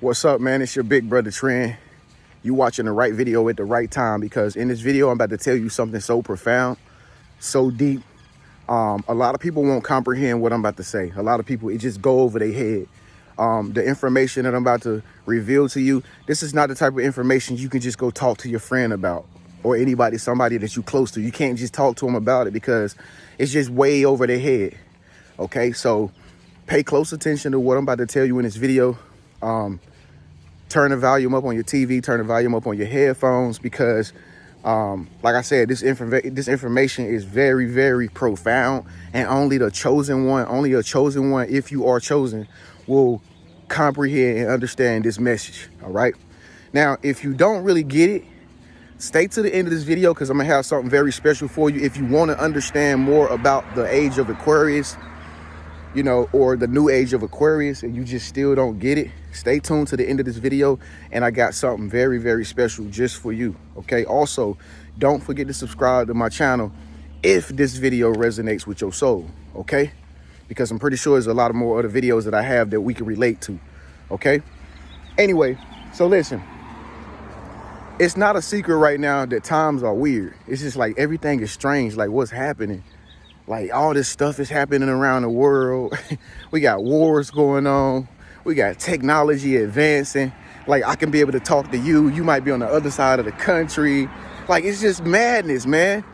What's up, man? It's your big brother Trend. You watching the right video at the right time, because in this video I'm about to tell you something so profound, so deep. A lot of people won't comprehend what I'm about to say. A lot of people, it just go over their head. The information that I'm about to reveal to you, this is not the type of information you can just go talk to your friend about, or somebody that you close to. You can't just talk to them about it because it's just way over their head. Okay, so pay close attention to what I'm about to tell you in this video. Turn the volume up on your TV, turn the volume up on your headphones, because like I said, this information is very, very profound, and only a chosen one, if you are chosen, will comprehend and understand this message. All right, now if you don't really get it, stay to the end of this video, because I'm gonna have something very special for you. If you want to understand more about the age of Aquarius, you know, or the new age of Aquarius, and you just still don't get it, stay tuned to the end of this video, and I got something very, very special just for you. Okay, also don't forget to subscribe to my channel if this video resonates with your soul. Okay, because I'm pretty sure there's a lot of more other videos that I have that we can relate to. Okay, anyway, so listen, it's not a secret right now that times are weird. It's just like everything is strange. Like, what's happening? Like, all this stuff is happening around the world. We got wars going on. We got technology advancing. Like, I can be able to talk to you. You might be on the other side of the country. Like, it's just madness, man.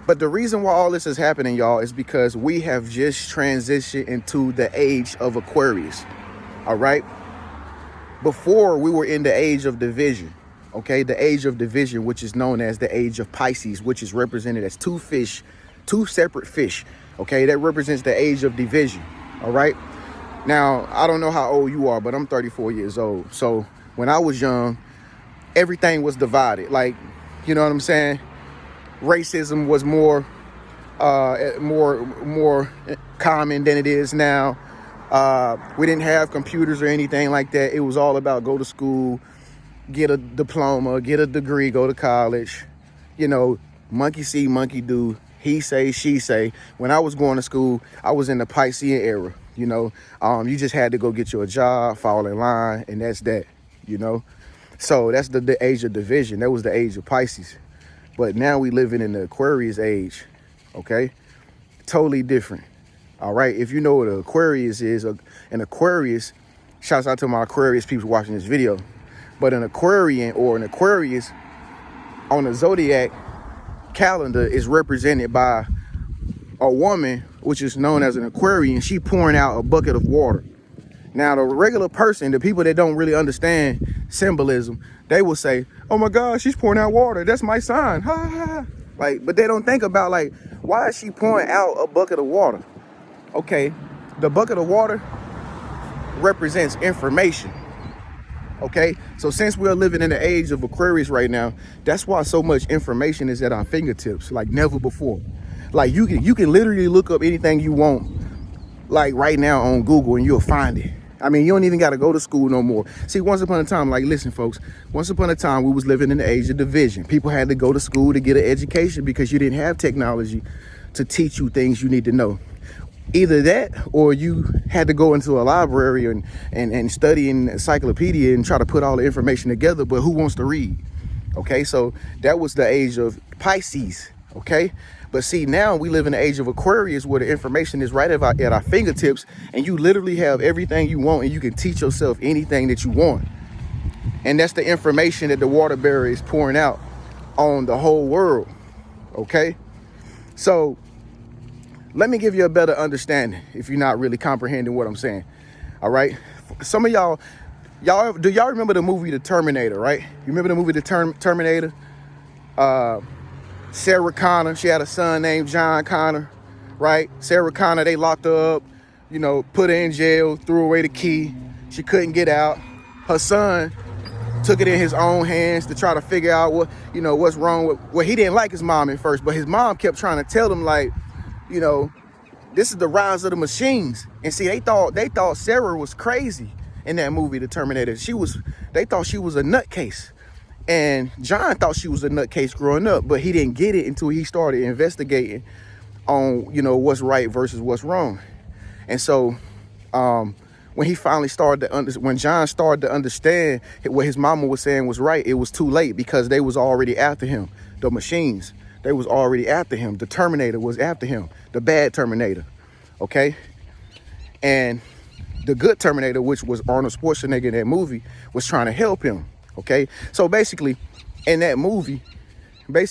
But the reason why all this is happening, y'all, is because we have just transitioned into the age of Aquarius. All right? Before, we were in the age of division. Okay? The age of division, which is known as the age of Pisces, which is represented as two separate fish. Okay, that represents the age of division. All right, now I don't know how old you are, but I'm 34 years old. So when I was young, everything was divided. Like, you know what I'm saying? Racism was more common than it is now. We didn't have computers or anything like that. It was all about go to school, get a diploma, get a degree, go to college. You know, monkey see, monkey do. He say, she say. When I was going to school, I was in the piscean era. You know, you just had to go get you a job, fall in line, and that's that, you know. So that's the age of division. That was the age of Pisces. But now we living in the Aquarius age, okay? Totally different, all right? If you know what an Aquarius is, an Aquarius, shouts out to my Aquarius people watching this video, but an Aquarian or an Aquarius on the zodiac calendar is represented by a woman, which is known as an Aquarian. She pouring out a bucket of water. Now, the regular person, the people that don't really understand symbolism, they will say, oh my God, she's pouring out water. That's my sign. Ha ha ha. Like, but they don't think about, like, why is she pouring out a bucket of water? Okay, the bucket of water represents information. Okay, so since we're living in the age of Aquarius right now, that's why so much information is at our fingertips like never before. Like, you can literally look up anything you want, like right now on Google, and you'll find it. I mean, you don't even got to go to school no more. See, once upon a time, like, listen, folks, once upon a time, we was living in the age of division. People had to go to school to get an education because you didn't have technology to teach you things you need to know. Either that, or you had to go into a library and study an encyclopedia and try to put all the information together, but who wants to read? Okay, so that was the age of Pisces, okay? But see, now we live in the age of Aquarius, where the information is right at our fingertips, and you literally have everything you want, and you can teach yourself anything that you want. And that's the information that the water bearer is pouring out on the whole world, okay? So let me give you a better understanding if you're not really comprehending what I'm saying. All right. Some of y'all, do y'all remember the movie The Terminator, right? You remember the movie The Terminator? Sarah Connor, she had a son named John Connor, right? Sarah Connor, they locked her up, you know, put her in jail, threw away the key. She couldn't get out. Her son took it in his own hands to try to figure out what's wrong with, well, he didn't like his mom at first, but his mom kept trying to tell him, like, you know, this is the rise of the machines. And see, they thought Sarah was crazy in that movie, The Terminator. They thought she was a nutcase. And John thought she was a nutcase growing up, but he didn't get it until he started investigating on, you know, what's right versus what's wrong. And so when he finally started to when John started to understand what his mama was saying was right, it was too late, because they was already after him. The machines, they was already after him. The Terminator was after him, the bad Terminator, okay? And the good Terminator, which was Arnold Schwarzenegger in that movie, was trying to help him, okay? So basically, in that movie, that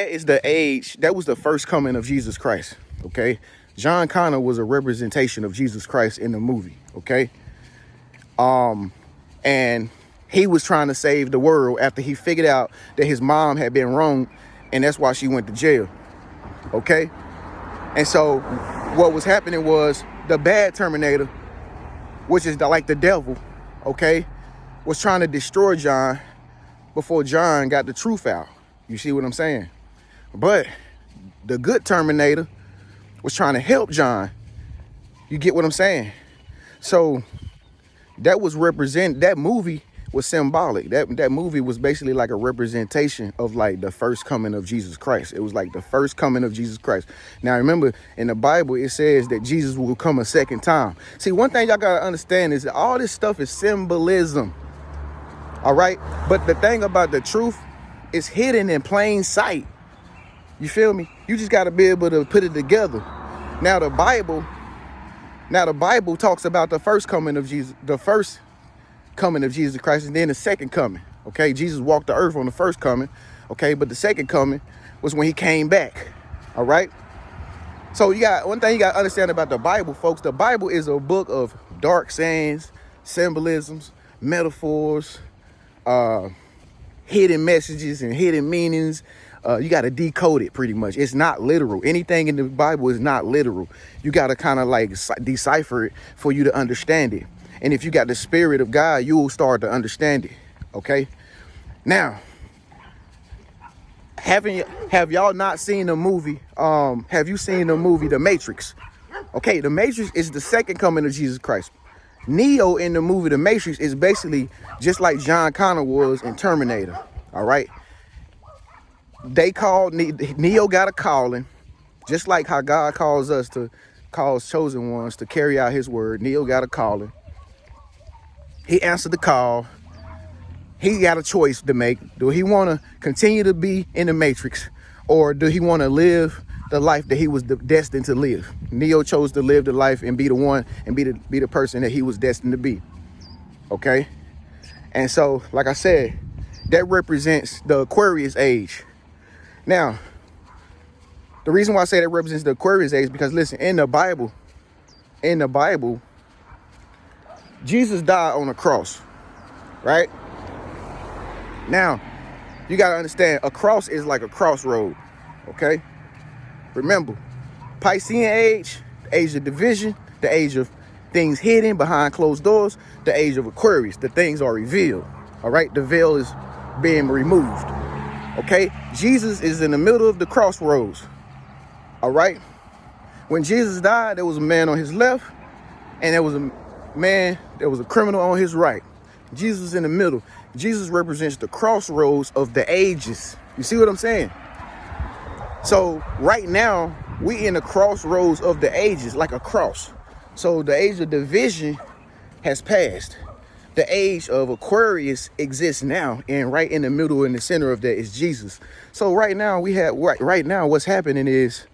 is the age, that was the first coming of Jesus Christ, okay? John Connor was a representation of Jesus Christ in the movie, okay? And he was trying to save the world after he figured out that his mom had been wrong, and that's why she went to jail, okay? And so what was happening was the bad Terminator, which is like the devil, okay, was trying to destroy John before John got the truth out. You see what I'm saying? But the good Terminator was trying to help John. You get what I'm saying? So that movie was symbolic. That movie was basically like a representation of like the first coming of Jesus Christ. It was like the first coming of Jesus Christ. Now remember, in the Bible, it says that Jesus will come a second time. See, one thing y'all gotta understand is that all this stuff is symbolism. All right? But the thing about the truth is hidden in plain sight. You feel me? You just gotta be able to put it together. Now the Bible talks about the first coming of Jesus, Christ, and then the second coming. Okay, Jesus walked the earth on the first coming. Okay, but the second coming was when he came back. All right. So one thing you got to understand about the Bible, folks. The Bible is a book of dark sayings, symbolisms, metaphors, hidden messages and hidden meanings. You got to decode it pretty much. It's not literal. Anything in the Bible is not literal. You got to kind of like decipher it for you to understand it. And if you got the Spirit of God, you will start to understand it. Okay. Now, have y'all not seen the movie? Have you seen the movie The Matrix? Okay, The Matrix is the second coming of Jesus Christ. Neo in the movie The Matrix is basically just like John Connor was in Terminator. All right. Neo got a calling, just like how God calls us to calls chosen ones to carry out his word. Neo got a calling. He answered the call. He got a choice to make. Do he want to continue to be in the Matrix, or do he want to live the life that he was destined to live? Neo chose to live the life and be the one and be the person that he was destined to be. Okay. And so, like I said, that represents the Aquarius age. Now, the reason why I say that represents the Aquarius age is because, listen, in the Bible, Jesus died on a cross, right? Now, you got to understand, a cross is like a crossroad, okay? Remember, Piscean age, the age of division, the age of things hidden behind closed doors, the age of Aquarius, the things are revealed, all right? The veil is being removed, okay? Jesus is in the middle of the crossroads, all right? When Jesus died, there was a man on his left, and there was a criminal on his right. Jesus is in the middle. Jesus represents the crossroads of the ages. You see what I'm saying? So right now, we in the crossroads of the ages, like a cross. So the age of division has passed. The age of Aquarius exists now, and right in the middle, in the center of that, is Jesus. So right now what's happening is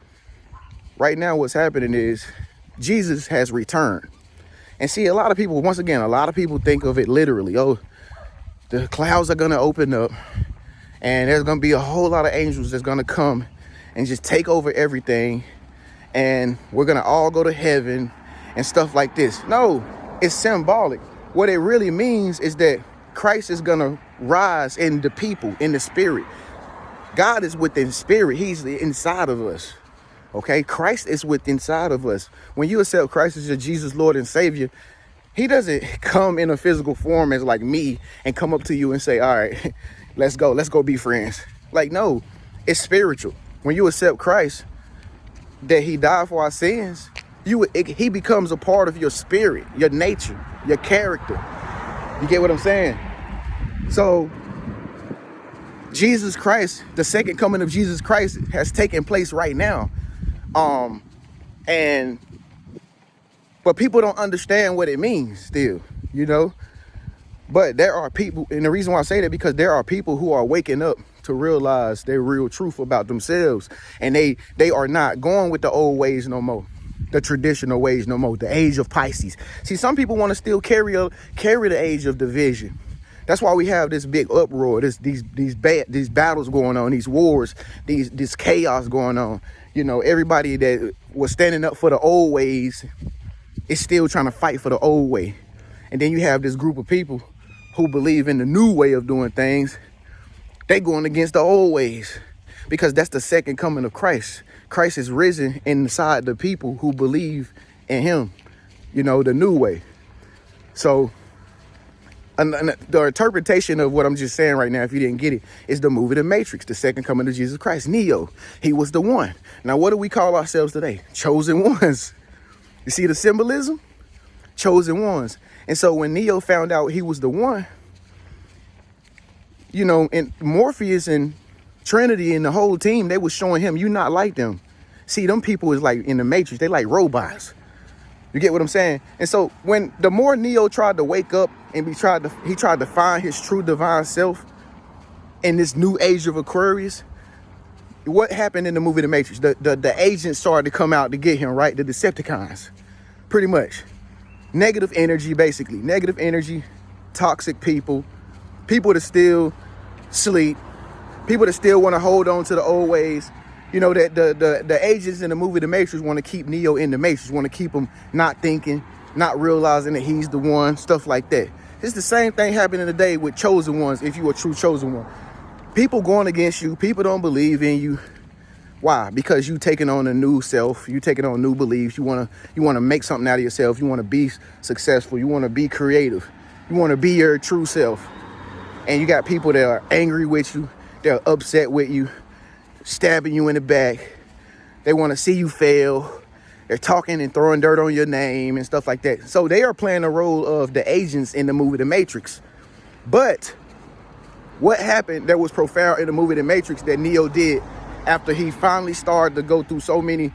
Jesus has returned. And see, a lot of people think of it literally. Oh, the clouds are gonna open up, and there's gonna be a whole lot of angels that's gonna come and just take over everything, and we're gonna all go to heaven and stuff like this. No, it's symbolic. What it really means is that Christ is gonna rise in the people, in the spirit. God is within spirit. He's inside of us. Okay, Christ is within inside of us. When you accept Christ as your Jesus, Lord and Savior, he doesn't come in a physical form as like me and come up to you and say, all right, let's go be friends. Like, no, it's spiritual. When you accept Christ, that he died for our sins, he becomes a part of your spirit, your nature, your character. You get what I'm saying? So Jesus Christ, the second coming of Jesus Christ has taken place right now. And But people don't understand what it means still, you know. But there are people, and the reason why I say that, because there are people who are waking up to realize their real truth about themselves, and they are not going with the old ways no more, the traditional ways no more, the age of Pisces. See, some people want to still carry the age of division. That's why we have this big uproar, these battles going on, these wars, this chaos going on. You know, everybody that was standing up for the old ways is still trying to fight for the old way. And then you have this group of people who believe in the new way of doing things. They going against the old ways, because that's the second coming of Christ. Christ is risen inside the people who believe in him, you know, the new way. So the interpretation of what I'm just saying right now, if you didn't get it, is the movie The Matrix, the second coming of Jesus Christ. Neo, he was the one. Now, what do we call ourselves today? Chosen ones. You see the symbolism? Chosen ones. And so when Neo found out he was the one, you know, and Morpheus and Trinity and the whole team, they was showing him, you not like them. See, them people is like in the Matrix, they like robots. You get what I'm saying? And so when the more Neo tried to wake up and he tried to find his true divine self in this new age of Aquarius, what happened in the movie The Matrix? The agents started to come out to get him, right? The Decepticons, pretty much. Negative energy, basically. Negative energy, toxic people that still sleep, people that still want to hold on to the old ways. You know, that the agents in the movie The Matrix want to keep Neo in the Matrix, want to keep him not thinking, not realizing that he's the one, stuff like that. It's the same thing happening today with chosen ones, if you a true chosen one. People going against you, people don't believe in you. Why? Because you taking on a new self, you taking on new beliefs, you wanna make something out of yourself, you wanna be successful, you wanna be creative, you wanna be your true self. And you got people that are angry with you, they're upset with you, stabbing you in the back. They want to see you fail. They're talking and throwing dirt on your name and stuff like that. So they are playing the role of the agents in the movie The Matrix. But what happened that was profound in the movie The Matrix that Neo did after he finally started to go through so many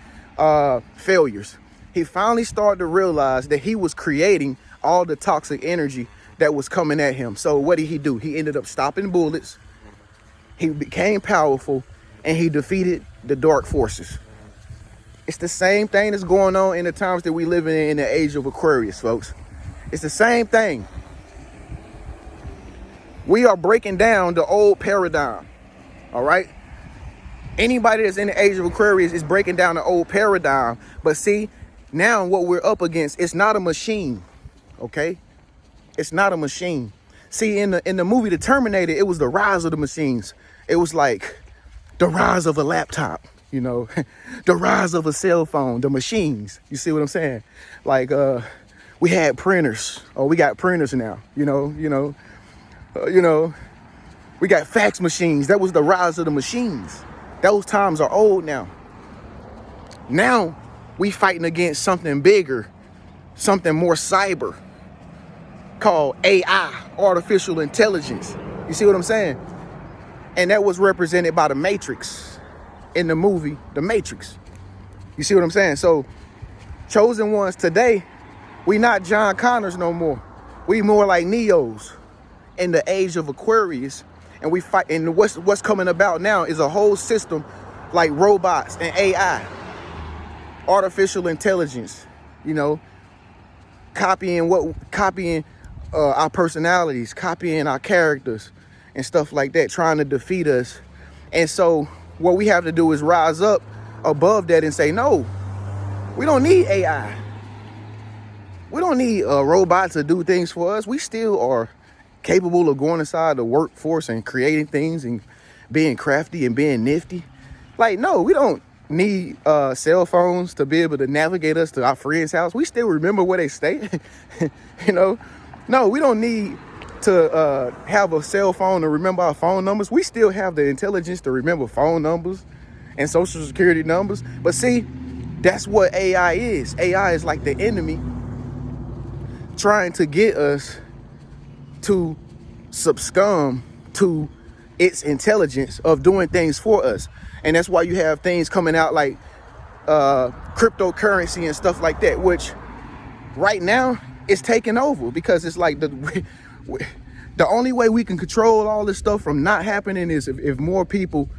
failures? He finally started to realize that he was creating all the toxic energy that was coming at him. So what did he do? He ended up stopping bullets. He became powerful, and he defeated the dark forces. It's the same thing that's going on in the times that we live in the age of Aquarius, folks. It's the same thing. We are breaking down the old paradigm, all right? Anybody that's in the age of Aquarius is breaking down the old paradigm. But see, now what we're up against, it's not a machine, okay? It's not a machine. See, in the movie The Terminator, it was the rise of the machines. It was like the rise of a laptop, you know, the rise of a cell phone, the machines. You see what I'm saying? Like we had printers, or we got printers now, you know, we got fax machines. That was the rise of the machines. Those times are old now. Now we fighting against something bigger, something more cyber, called AI, artificial intelligence. You see what I'm saying? And that was represented by the Matrix in the movie The Matrix. You see what I'm saying? So chosen ones today, we not John Connors no more. We more like Neos in the age of Aquarius. And we fight, and what's coming about now is a whole system like robots and AI, artificial intelligence, you know, copying our personalities, copying our characters and stuff like that, trying to defeat us. And so what we have to do is rise up above that and say, no, we don't need AI. We don't need robots to do things for us. We still are capable of going inside the workforce and creating things and being crafty and being nifty. Like, no, we don't need cell phones to be able to navigate us to our friend's house. We still remember where they stay. You know, no, we don't need to have a cell phone to remember our phone numbers. We still have the intelligence to remember phone numbers and social security numbers. But see, that's what AI is. AI is like the enemy trying to get us to succumb to its intelligence of doing things for us. And that's why you have things coming out like cryptocurrency and stuff like that, which right now it's taking over, because it's like the only way we can control all this stuff from not happening is if more people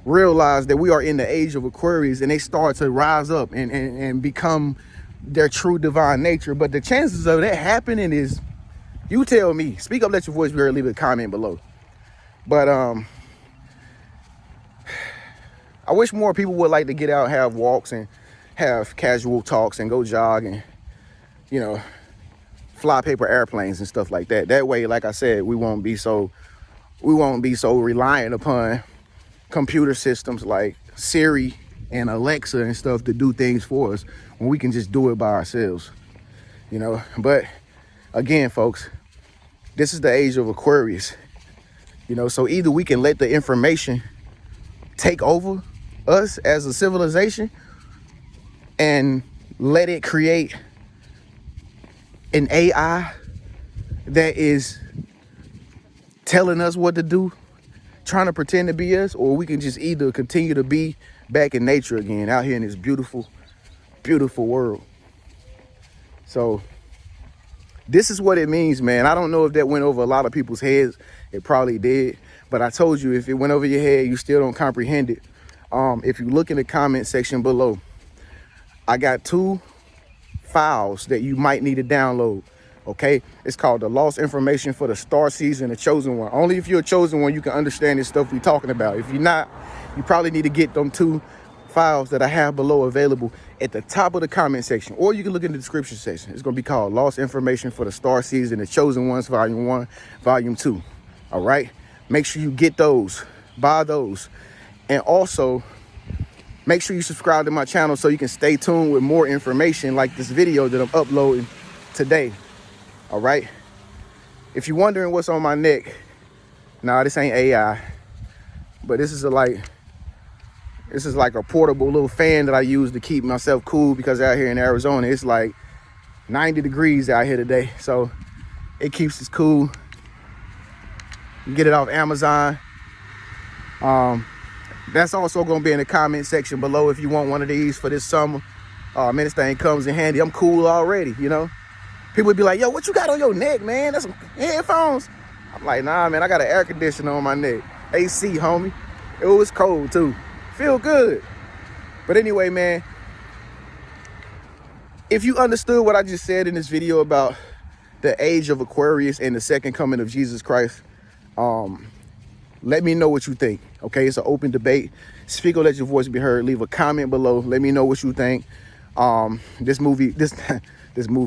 realize that we are in the age of Aquarius, and they start to rise up and become their true divine nature. But the chances of that happening is, you tell me. Speak up, let your voice be heard, leave a comment below. But I wish more people would like to get out, have walks, and have casual talks, and go jog, and, you know, fly paper airplanes and stuff like that. That way, like I said, we won't be so reliant upon computer systems like Siri and Alexa and stuff to do things for us, when we can just do it by ourselves, you know. But again, folks, this is the age of Aquarius, you know. So either we can let the information take over us as a civilization and let it create an AI that is telling us what to do, trying to pretend to be us, or we can just either continue to be back in nature again, out here in this beautiful, beautiful world. So this is what it means, man. I don't know if that went over a lot of people's heads. It probably did. But I told you, if it went over your head, you still don't comprehend it. If you look in the comment section below, I got 2 files that you might need to download. Okay, it's called the Lost Information for the Star Season, the Chosen One. Only if you're a chosen one, you can understand this stuff we're talking about. If you're not, you probably need to get them 2 files that I have below available at the top of the comment section, or you can look in the description section. It's going to be called Lost Information for the Star Season, the Chosen Ones, Volume 1, Volume 2. All right, make sure you get those, buy those, and also make sure you subscribe to my channel so you can stay tuned with more information like this video that I'm uploading today. All right, if you're wondering what's on my neck, nah, this ain't AI, but this is like a portable little fan that I use to keep myself cool, because out here in Arizona it's like 90 degrees out here today, so it keeps us cool. You get it off Amazon. That's also going to be in the comment section below if you want one of these for this summer. Man, this thing comes in handy. I'm cool already, you know. People would be like, yo, what you got on your neck, man? That's some headphones. I'm like, nah, man, I got an air conditioner on my neck. AC, homie. It was cold, too. Feel good. But anyway, man, if you understood what I just said in this video about the age of Aquarius and the second coming of Jesus Christ, let me know what you think. Okay, it's an open debate. Speak or let your voice be heard. Leave a comment below. Let me know what you think. This movie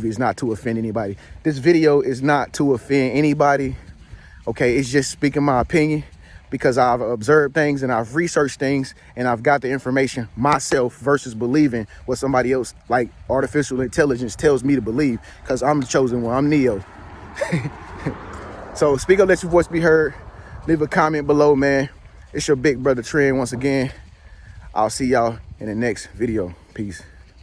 is not to offend anybody. This video is not to offend anybody. Okay, it's just speaking my opinion, because I've observed things and I've researched things and I've got the information myself versus believing what somebody else like artificial intelligence tells me to believe, because I'm the chosen one. I'm Neo. So speak up, let your voice be heard. Leave a comment below, man. It's your big brother Trend once again. I'll see y'all in the next video. Peace.